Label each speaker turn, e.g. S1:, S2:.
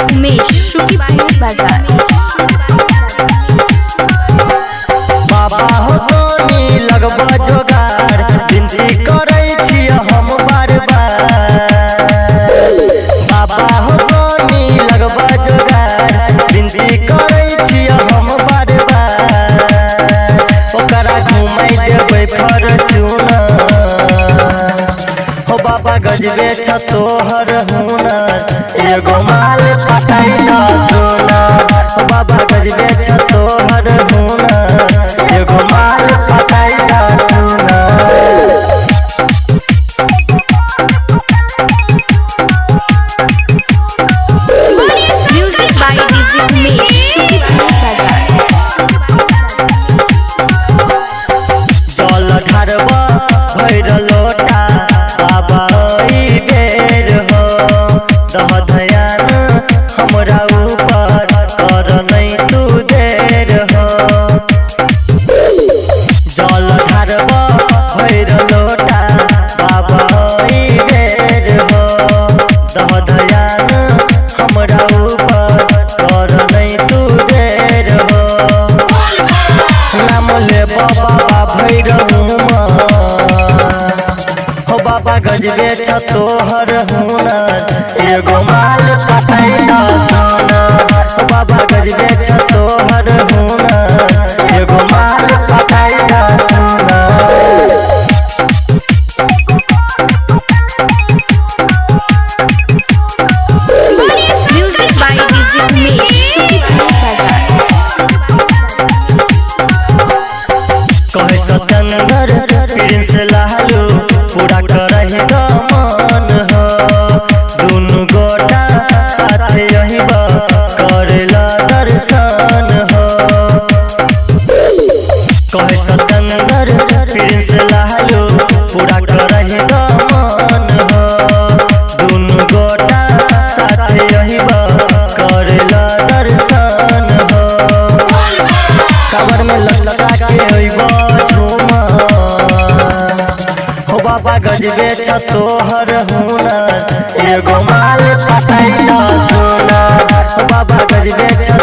S1: उमेश शुकीपुर बाजार।
S2: बाबा हो तोनी लगबा जोगार विनती करै छी हम बार बार। बाबा हो तोनी लगबा जोगार विनती करै छी हम बार बार। ओकरा घुमाई देबै फॉर्च्यूनर हो बाबा गजबे छ तोहर हुनर एगो माल पटाई न सोना। हो बाबा गजबे छ तोहर हुनर एगो माल पटाई न सोना।
S1: Music by DJ Umesh Shukipur बाजार।
S2: जल ढारबा भैर लोटा बाबा ई बेर हो। दह ध्यान हमरा ऊपर कर नहीं तू देर हो। जल ढारबा भैर लोटा बाबा ई बेर हो। दह ध्यान हमरा ऊपर कर नहीं तू देर हो। नाम ले बाबा भैरहुमा हो बाबा गजबे छ तोहर हुनर एगो माल पटाई न सोना। हो बाबा गजबे छ तोहर हुनर एगो माल पटाई न सोना।
S1: Music by DJ Umesh Shukipur बाजार।
S2: कहे सतंदर प्रिंस लालू पूरा करही मन हो। दुनु गोटा साथे यही करेला दर्शन हो। कहे सतंदर प्रिंस लालू पूरा करही मन हो। दुनु गोटा साथे यही करेला दर्शन हो। कमर में लटका के अइबा झूमा हो बाबा गजबे छ तोहर हुनर एगो माल पटाई न सोना। हो बाबा गजबे छ